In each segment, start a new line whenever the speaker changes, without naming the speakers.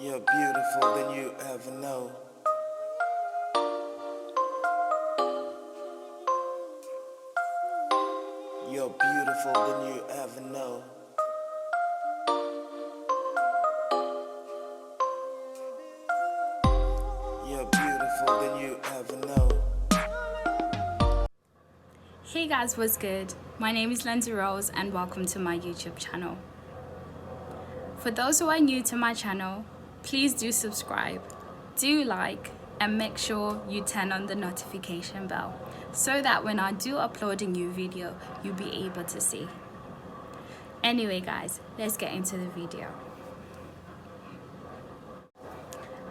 You're beautiful than you ever know. You're beautiful than you ever know. You're beautiful than you ever know.
Hey guys, what's good? My name is Lindsay Rose and welcome to my YouTube channel. For those who are new to my channel, please do subscribe, do like, and make sure you turn on the notification bell so that when I do upload a new video, you'll be able to see. Anyway guys, let's get into the video.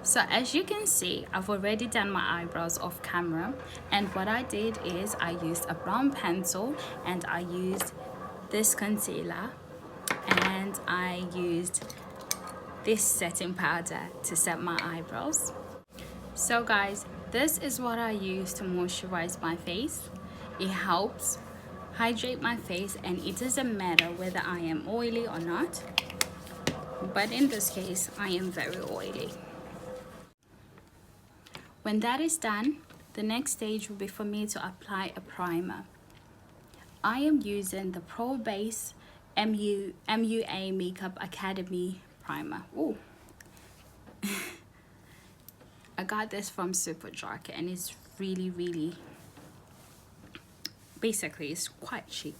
So as you can see, I've already done my eyebrows off camera, and what I did is I used a brown pencil and I used this concealer and I used this setting powder to set my eyebrows. So guys, this is what I use to moisturize my face. It helps hydrate my face, and it doesn't matter whether I am oily or not, but in this case I am very oily. When that is done, the next stage will be for me to apply a primer. I am using the Pro Base MUA Makeup Academy primer. Ooh. I got this from Superdrug and it's really, basically it's quite cheap.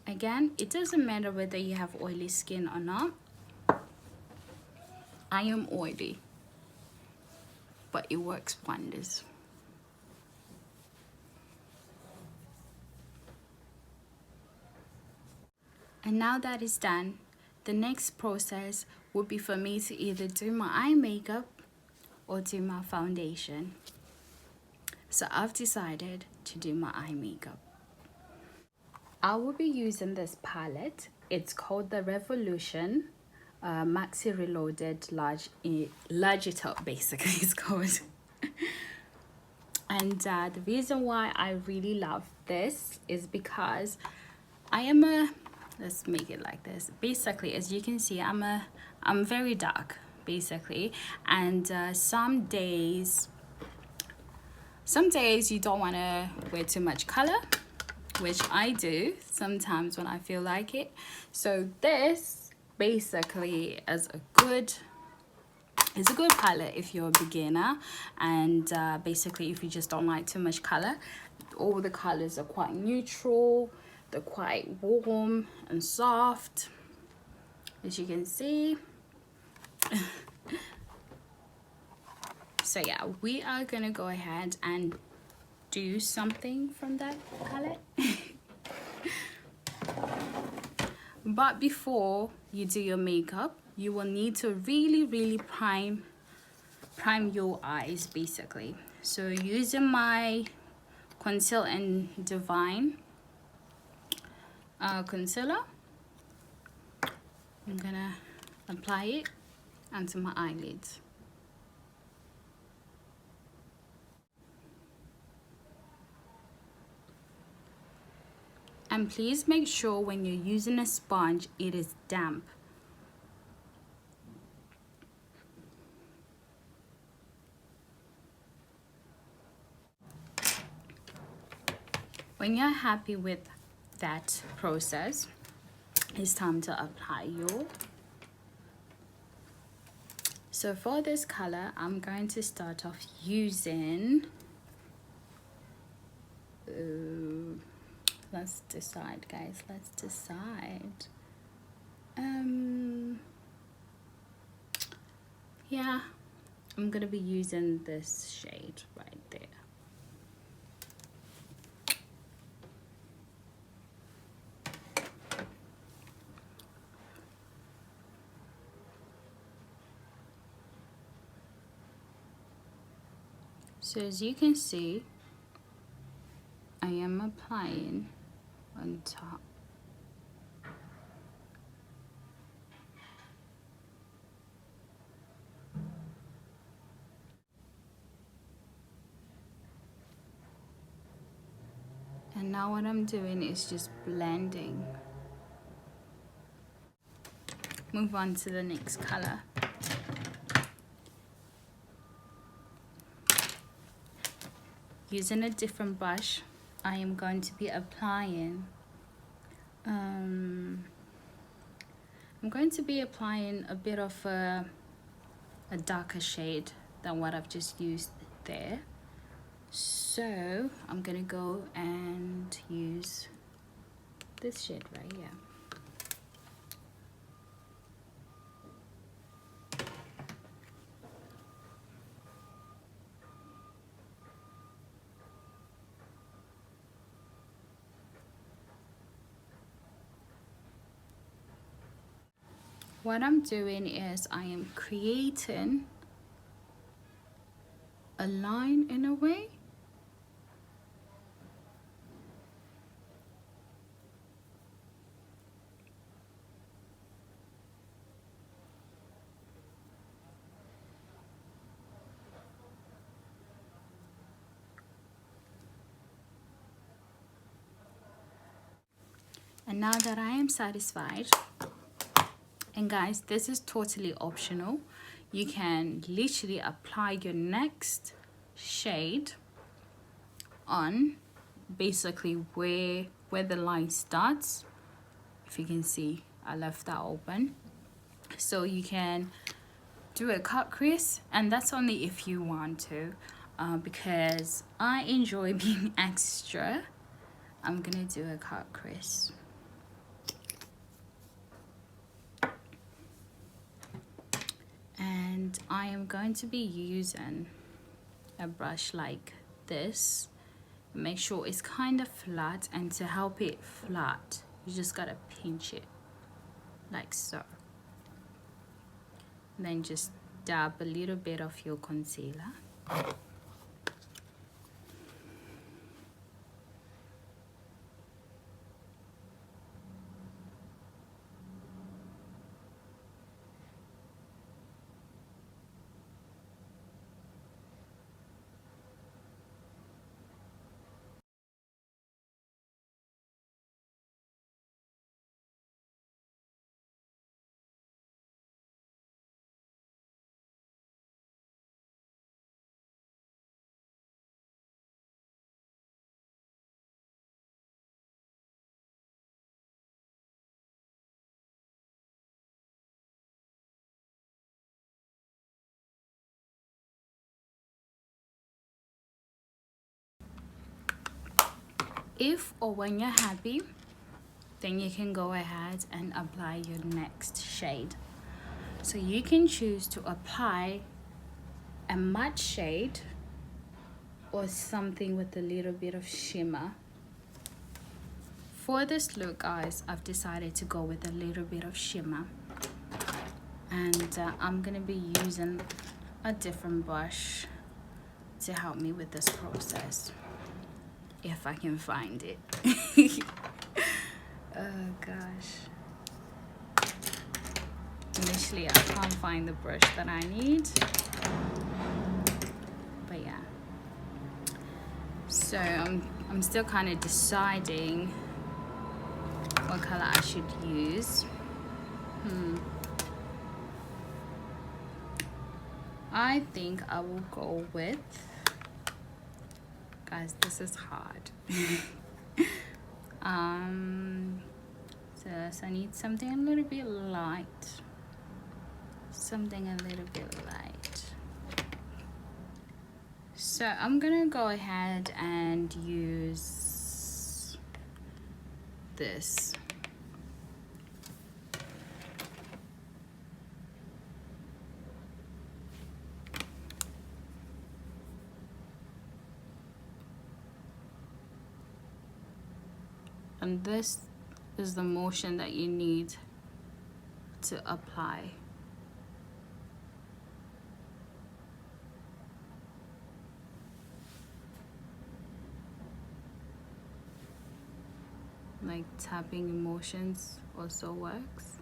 Again, it doesn't matter whether you have oily skin or not. I am oily, but it works wonders. And now that is done, the next process would be for me to either do my eye makeup or do my foundation. So I've decided to do my eye makeup. I will be using this palette. It's called the Revolution Maxi Reloaded Large-Top, basically it's called. And the reason why I really love this is because I am a, let's make it like this. Basically, as you can see, I'm very dark, basically. And some days you don't want to wear too much color, which I do sometimes when I feel like it. So this basically is a good palette if you're a beginner, and basically if you just don't like too much color. All the colors are quite neutral, they're quite warm and soft, as you can see. So yeah, we are gonna go ahead and do something from that palette. But before you do your makeup, you will need to really prime your eyes, basically. So using my Conceal and Divine concealer, I'm gonna apply it onto my eyelids. And please make sure when you're using a sponge, it is damp. When you're happy with that process, it's time to apply your. So for this color, I'm going to start off using, let's decide guys, let's decide. Yeah, I'm gonna be using this shade right there. So as you can see, I am applying on top. now what I'm doing is just blending. Move on to the next color. Using a different brush, I am going to be applying I'm going to be applying a bit of a darker shade than what I've just used there. So I'm gonna go and use this shade right here. What I'm doing is I am creating a line in a way. And now that I am satisfied, and guys, this is totally optional. You can literally apply your next shade on basically where the line starts. If you can see, I left that open. So you can do a cut crease, and that's only if you want to, because I enjoy being extra. I'm gonna do a cut crease. And I am going to be using a brush like this. Make sure it's kind of flat, and to help it flat, you just gotta pinch it like so. Then just dab a little bit of your concealer. If or when you're happy, then you can go ahead and apply your next shade. So you can choose to apply a matte shade or something with a little bit of shimmer. For this look, guys, I've decided to go with a little bit of shimmer, and I'm gonna be using a different brush to help me with this process, if I can find it. Oh gosh, initially I can't find the brush that I need, but yeah. So I'm still kind of deciding what color I should use. I think I will go with, guys, this is hard. So I need something a little bit light. Something a little bit light. So I'm gonna go ahead and use this. And this is the motion that you need to apply. Like tapping emotions also works.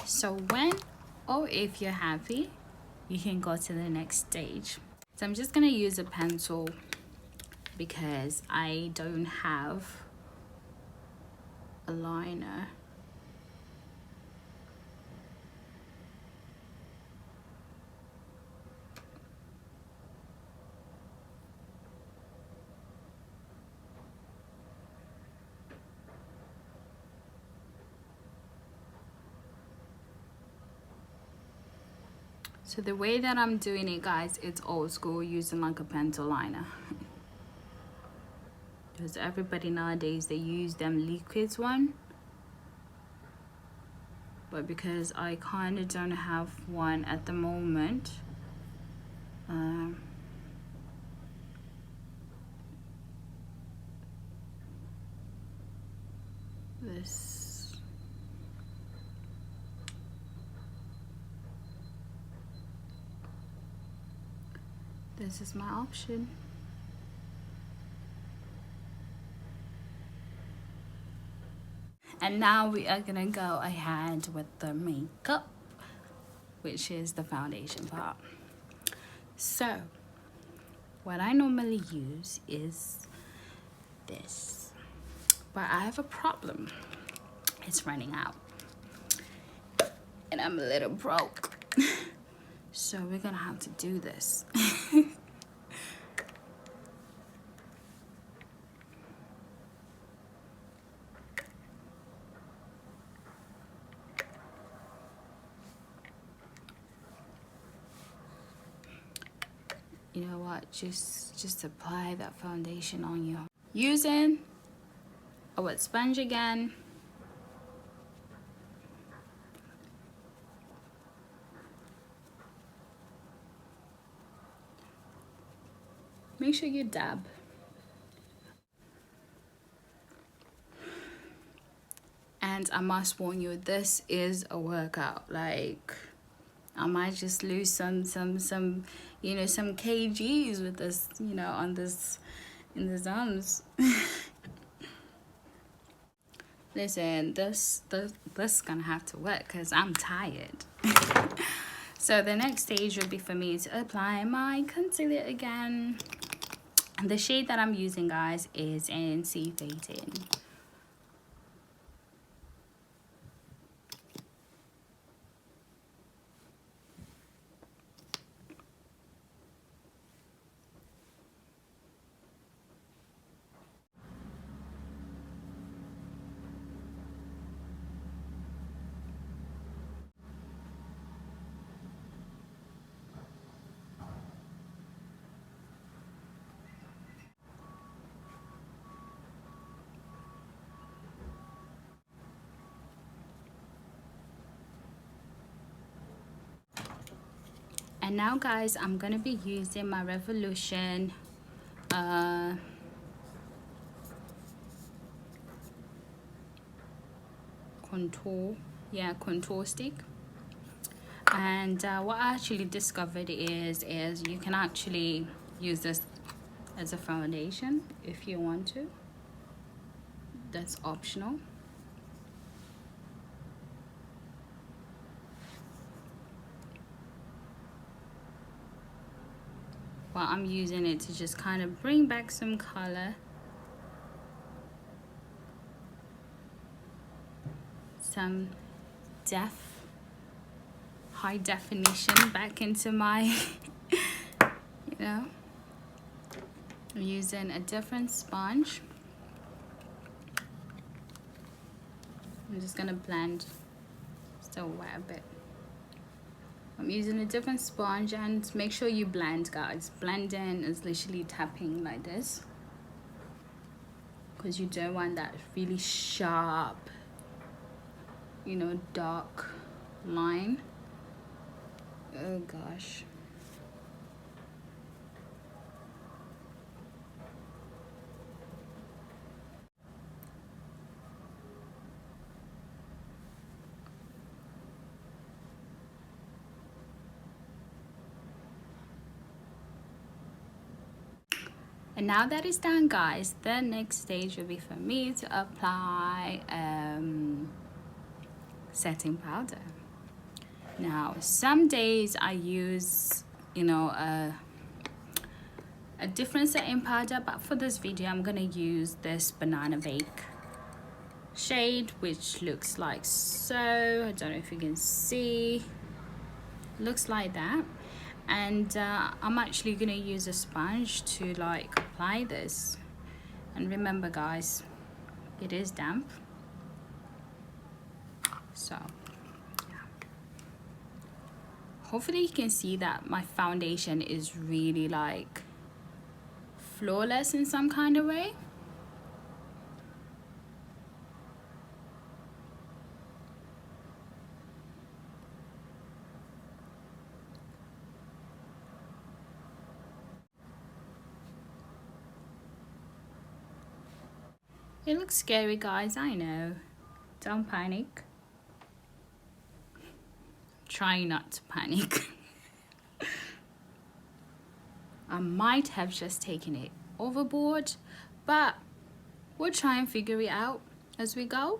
So when or if you're happy, you can go to the next stage. So I'm just gonna use a pencil because I don't have a liner. So the way that I'm doing it, guys, it's old school, using like a pencil liner. Because everybody nowadays, they use them liquids one. But because I kind of don't have one at the moment, this is my option. And now we are gonna go ahead with the makeup, which is the foundation part. So what I normally use is this, but I have a problem. It's running out and I'm a little broke. So we're gonna have to do this. You know what, just apply that foundation on you. Using a wet sponge again. Make sure you dab. And I must warn you, this is a workout. Like, I might just lose some you know, some kgs with this, you know, on this, in the arms. Listen, this is gonna have to work because I'm tired. So the next stage would be for me to apply my concealer again. And the shade that I'm using, guys, is in C18. And now, guys, I'm gonna be using my Revolution contour stick. And what I actually discovered is you can actually use this as a foundation if you want to. That's optional. Well, I'm using it to just kind of bring back some color, some high definition back into my you know. I'm using a different sponge. I'm just gonna blend, still wet a bit. I'm using a different sponge, and make sure you blend, guys. Blending is literally tapping like this, because you don't want that really sharp, you know, dark line. Oh gosh. And now that it's done, guys, the next stage will be for me to apply setting powder. Now some days I use, you know, a different setting powder, but for this video I'm gonna use this Banana Bake shade, which looks like so. I don't know if you can see, looks like that. And I'm actually gonna use a sponge to like apply this. And remember guys, it is damp, so yeah. Hopefully you can see that my foundation is really like flawless in some kind of way. It looks scary guys, I know. Don't panic. Try not to panic. I might have just taken it overboard, but we'll try and figure it out as we go.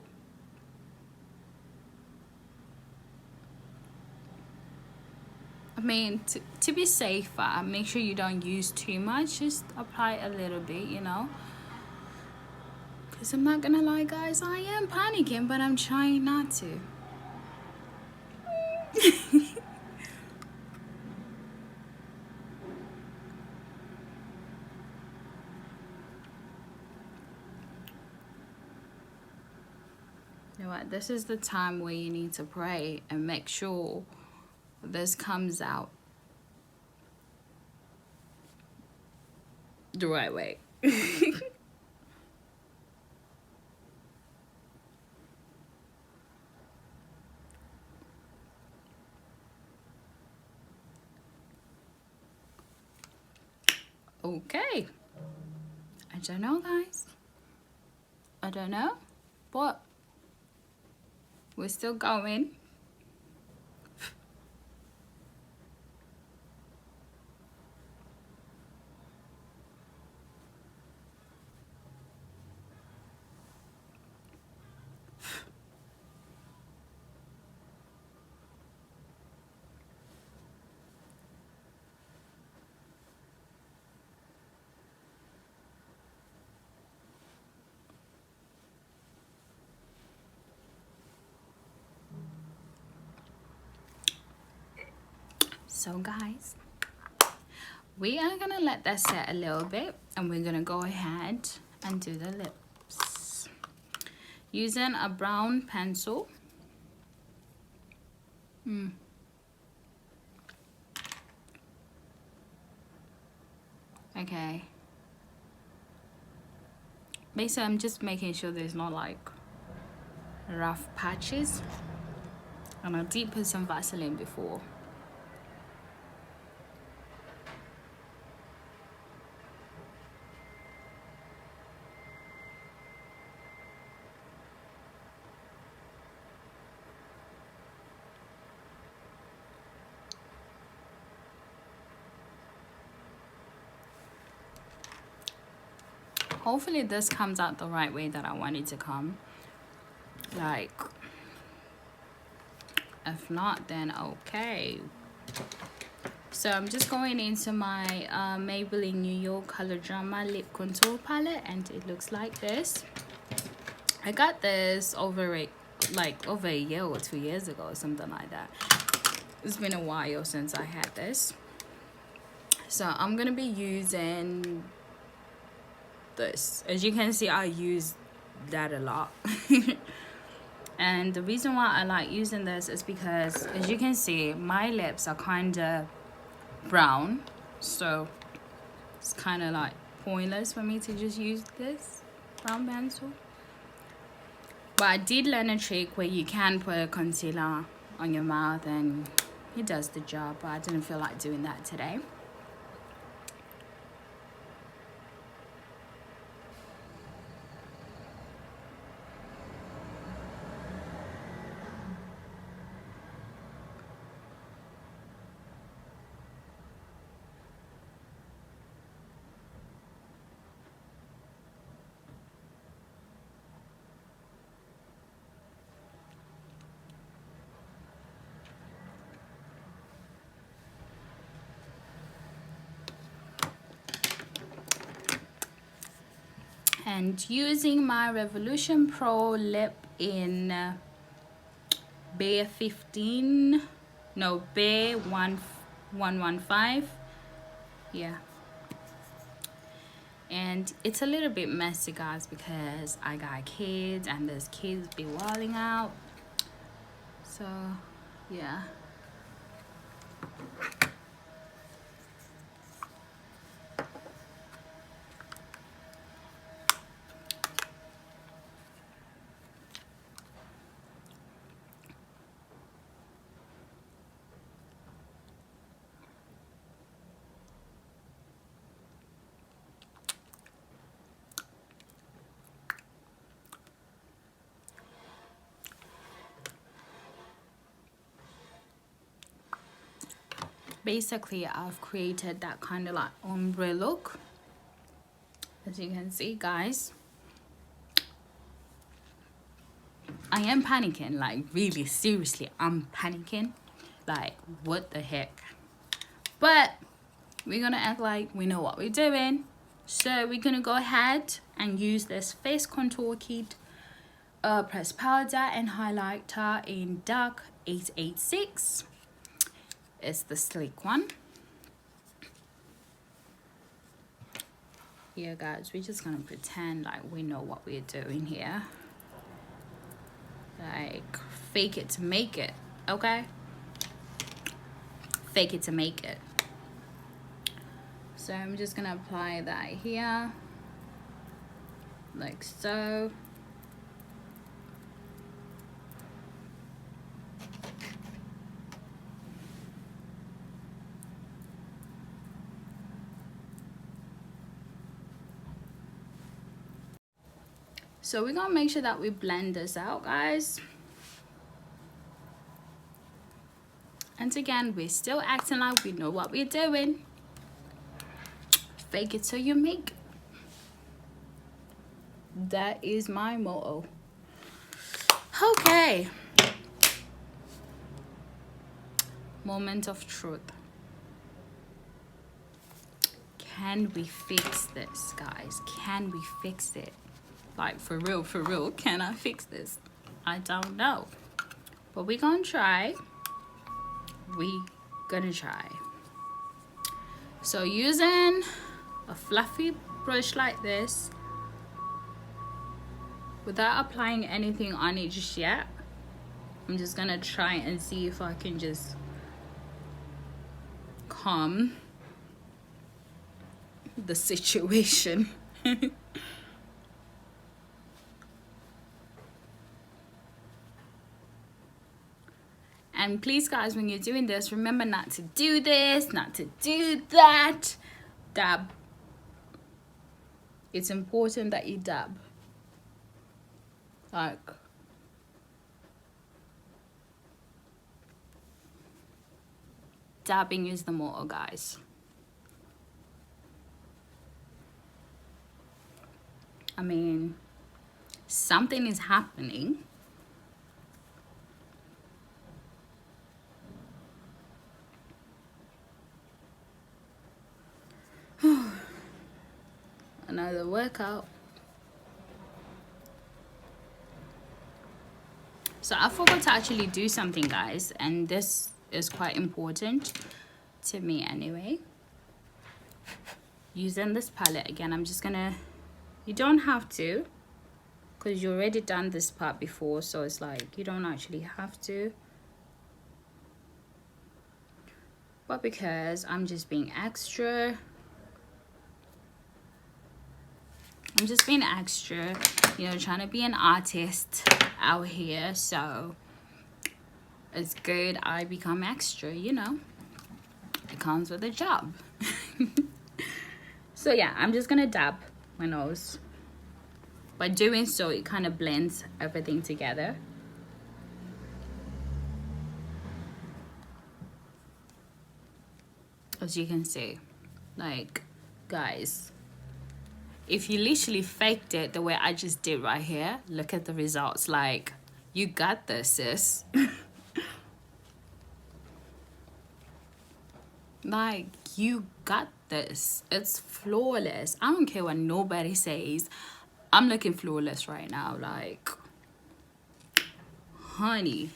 I mean, to be safer, make sure you don't use too much. Just apply a little bit, you know. Because I'm not gonna lie guys, I am panicking, but I'm trying not to. You know what, this is the time where you need to pray and make sure this comes out the right way. Okay, I don't know guys, I don't know, but we're still going. So guys, we are gonna let that set a little bit and we're gonna go ahead and do the lips using a brown pencil. Okay, basically I'm just making sure there's not like rough patches, and I did put some Vaseline before. Hopefully this comes out the right way that I want it to come. Like, if not, then okay. So I'm just going into my Maybelline New York Color Drama Lip Contour Palette, and it looks like this. I got this over a year or 2 years ago or something like that. It's been a while since I had this. So I'm gonna be using this. As you can see, I use that a lot. And the reason why I like using this is because, as you can see, my lips are kind of brown, so it's kind of like pointless for me to just use this brown pencil. But I did learn a trick where you can put a concealer on your mouth and it does the job, but I didn't feel like doing that today. And using my Revolution Pro lip in Bear 15, no, Bear 115. Yeah, and it's a little bit messy, guys, because I got kids and those kids be wilding out. So yeah. Basically, I've created that kind of like ombre look, as you can see, guys. I am panicking, like really seriously, I'm panicking, like what the heck. But we're gonna act like we know what we're doing. So we're gonna go ahead and use this face contour kit, pressed powder and highlighter in dark 886. It's the sleek one. Yeah, guys, we're just gonna pretend like we know what we're doing here. Like, fake it to make it, okay? Fake it to make it. So I'm just gonna apply that here, like so. So we're gonna make sure that we blend this out, guys. And again, we're still acting like we know what we're doing. Fake it till you make it. That is my motto. Okay. Moment of truth. Can we fix this, guys? Can we fix it? Like, for real, can I fix this? I don't know. But we're gonna try. So using a fluffy brush like this, without applying anything on it just yet, I'm just gonna try and see if I can just calm the situation. And please, guys, when you're doing this, remember not to do this, not to do that. Dab. It's important that you dab. Like, dabbing is the motto, guys. I mean, something is happening. Another workout. So I forgot to actually do something, guys, and this is quite important to me anyway. Using this palette again, I'm just gonna, you don't have to, because you already done this part before, so it's like you don't actually have to. But because I'm just being extra, you know, trying to be an artist out here, so it's good I become extra, you know. It comes with a job. So yeah, I'm just gonna dab my nose. By doing so, it kind of blends everything together. As you can see, like, guys, if you literally faked it the way I just did right here, look at the results. Like, you got this, sis. Like, you got this. It's flawless. I don't care what nobody says. I'm looking flawless right now, like, honey.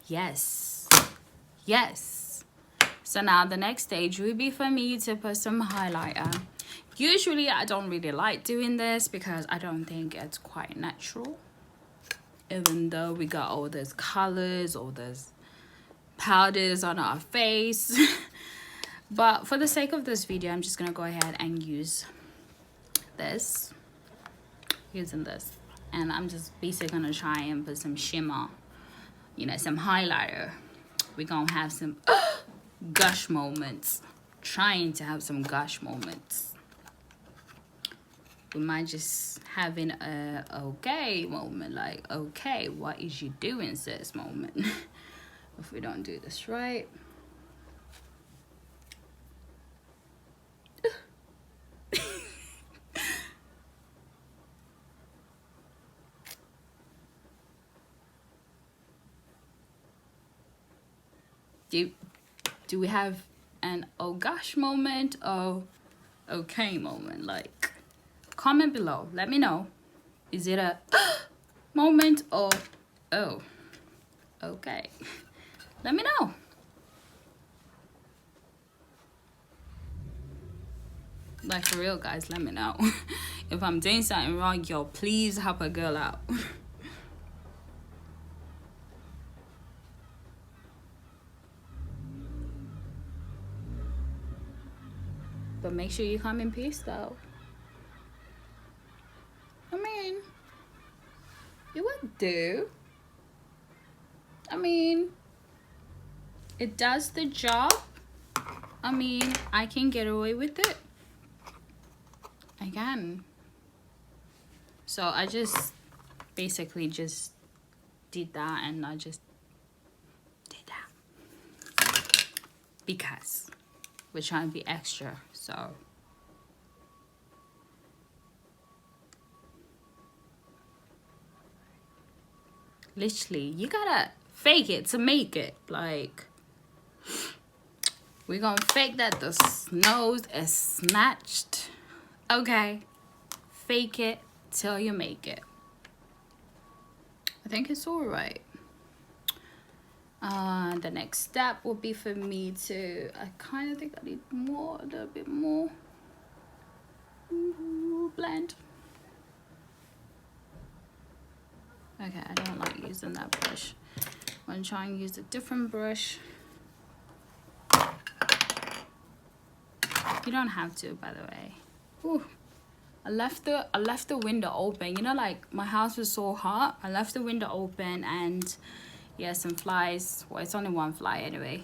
Yes, yes. So now the next stage would be for me to put some highlighter. Usually I don't really like doing this because I don't think it's quite natural, even though we got all those colors, all those powders on our face. But for the sake of this video, I'm just gonna go ahead and use this, using this, and I'm just basically gonna try and put some shimmer, you know, some highlighter. We're gonna have some gush moments, trying to have some gush moments. We might just having a okay moment, like, okay, what is you doing, sis moment. If we don't do this right. Do we have an oh gosh moment or okay moment? Like, comment below, let me know. Is it a moment or oh okay? Let me know. Like, for real, guys, let me know. If I'm doing something wrong, yo, please help a girl out. But make sure you come in peace, though. I mean, it would do. I mean, it does the job. I mean, I can get away with it. I can. So I just basically just did that, and I just did that because we're trying to be extra. So literally, you gotta fake it to make it. Like, we're gonna fake that the nose is snatched. Okay, fake it till you make it. I think it's all right. The next step will be for me to, I kind of think I need more, a little bit more. Blend. Okay, I don't like using that brush. I'm gonna try and use a different brush. You don't have to, by the way. Ooh. I left the window open. You know, like, my house was so hot. I left the window open, and yeah, some flies. Well, it's only one fly anyway.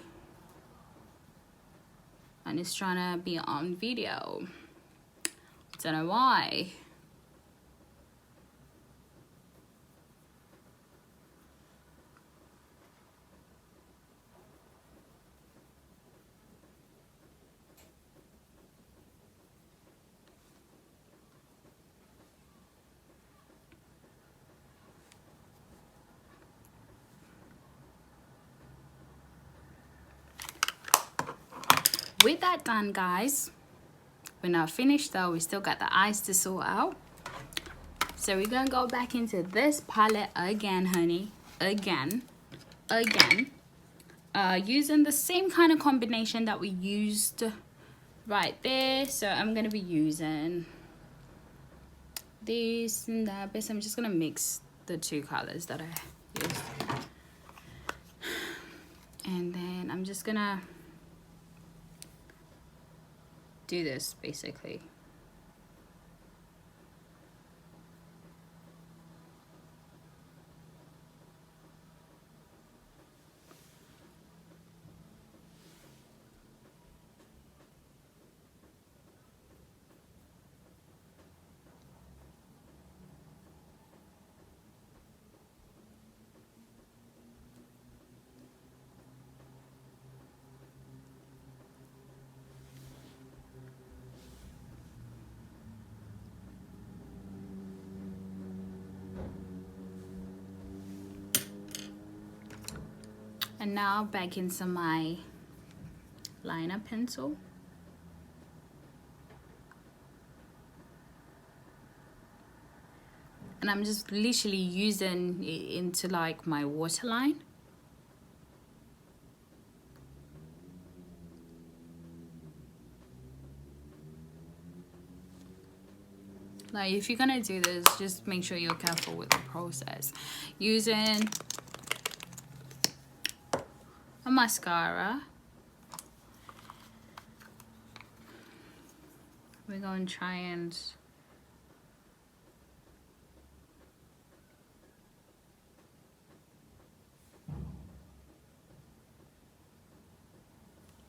And it's trying to be on video. Don't know why. With that done, guys, we're not finished though. We still got the eyes to sort out. So we're gonna go back into this palette again, honey. Again. Using the same kind of combination that we used right there. So I'm gonna be using this and that. But I'm just gonna mix the two colors that I used. And then I'm just gonna do this basically. And now back into my liner pencil. and I'm just literally using it into like my waterline. Like, if you're gonna do this, just make sure you're careful with the process. Using a mascara, we're going to try and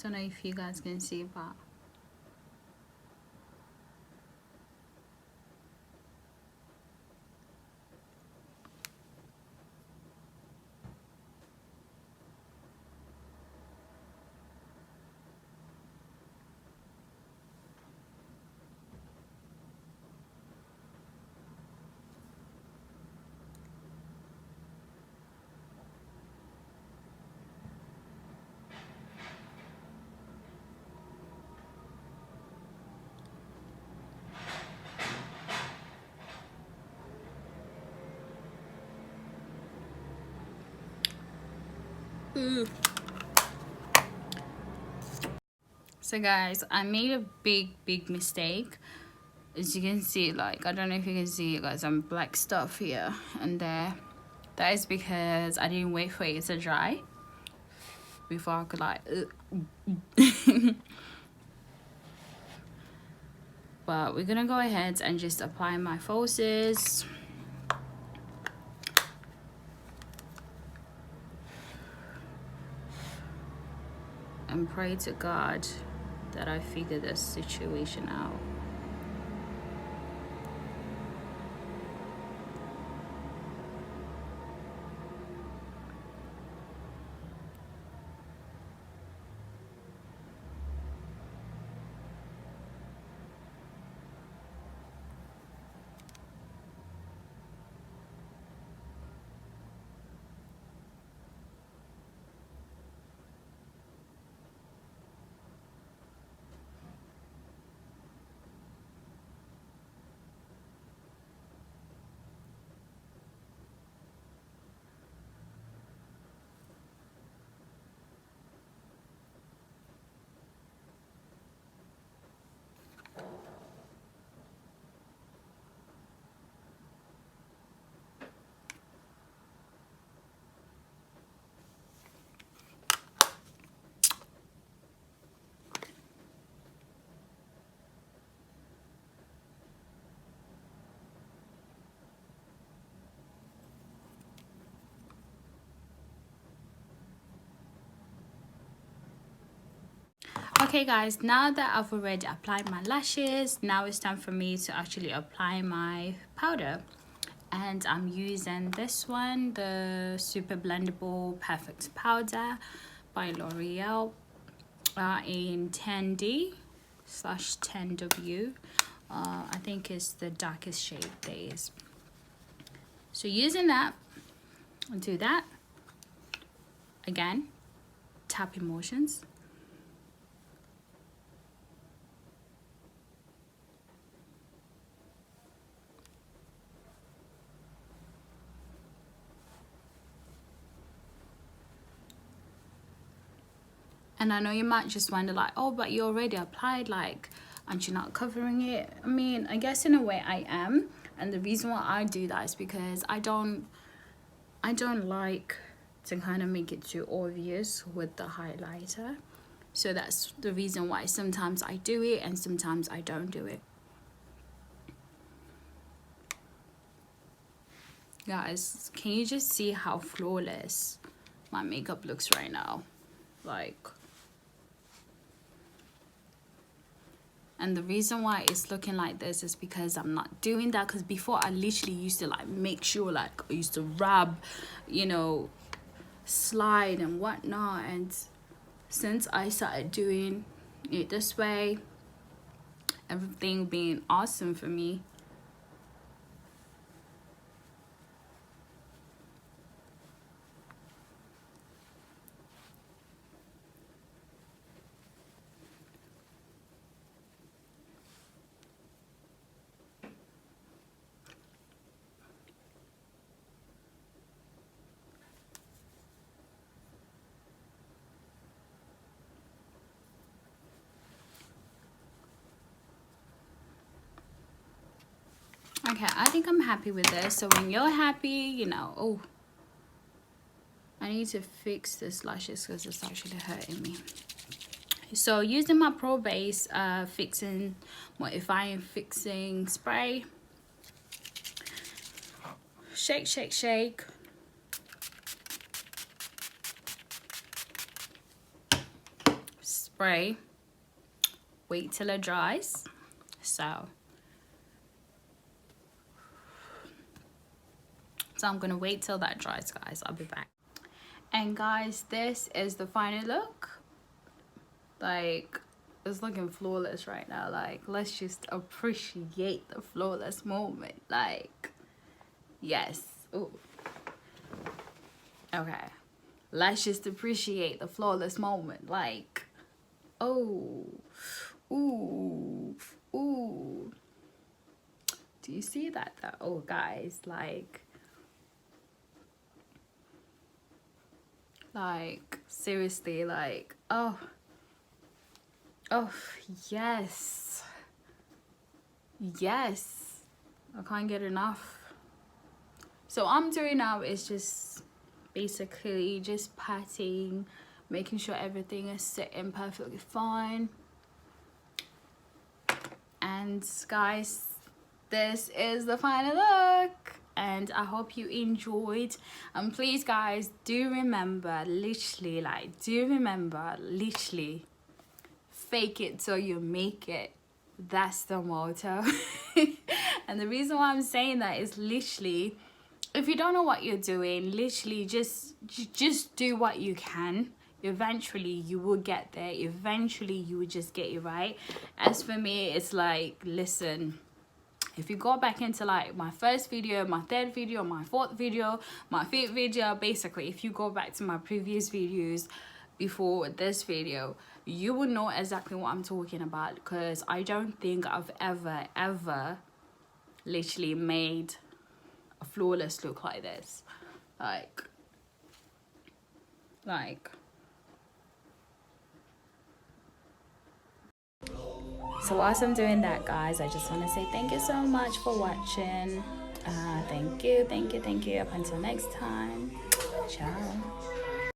don't know if you guys can see, but so guys, I made a big mistake. As you can see, like, I don't know if you can see it, guys, some black stuff here and there. That is because I didn't wait for it to dry before I could like but we're gonna go ahead and just apply my falsies. And pray to God that I figure this situation out. Okay guys, now that I've already applied my lashes, now it's time for me to actually apply my powder. And I'm using this one, the Super Blendable Perfect Powder by L'Oreal in 10D/10W. I think it's the darkest shade there is. So using that, I'll do that again, tapping motions. And I know you might just wonder like, oh, but you already applied, like, aren't you not covering it? I mean, I guess in a way I am. And the reason why I do that is because I don't like to kind of make it too obvious with the highlighter. So that's the reason why sometimes I do it and sometimes I don't do it. Guys, can you just see how flawless my makeup looks right now? Like, and the reason why it's looking like this is because I'm not doing that. Because before I literally used to like make sure, like, I used to rub, you know, slide and whatnot. And since I started doing it this way, everything being awesome for me. Okay, I think I'm happy with this. So when you're happy, you know, oh, I need to fix this lashes because it's actually hurting me. So using my Pro Base fixing, modifying fixing spray, shake, shake, shake. Spray, wait till it dries. So I'm gonna wait till that dries, guys. I'll be back. And guys, this is the final look. Like, it's looking flawless right now. Like, let's just appreciate the flawless moment. Like, yes. Ooh. Okay, let's just appreciate the flawless moment. Like, oh, ooh, ooh. Do you see that though? Oh, guys, like seriously, like, oh, yes, yes, I can't get enough. So what I'm doing now is just basically just patting, making sure everything is sitting perfectly fine. And guys, this is the final look, and I hope you enjoyed. And please guys, do remember, literally, fake it till you make it. That's the motto. And the reason why I'm saying that is literally, if you don't know what you're doing, literally just do what you can. Eventually you will get there. Eventually you will just get it right. As for me, it's like, listen, if you go back into like my first video, my third video, my fourth video, my fifth video, basically if you go back to my previous videos before this video, you will know exactly what I'm talking about, because I don't think I've ever literally made a flawless look like this. Like so whilst I'm doing that, guys, I just want to say thank you so much for watching. Thank you. Up until next time, ciao.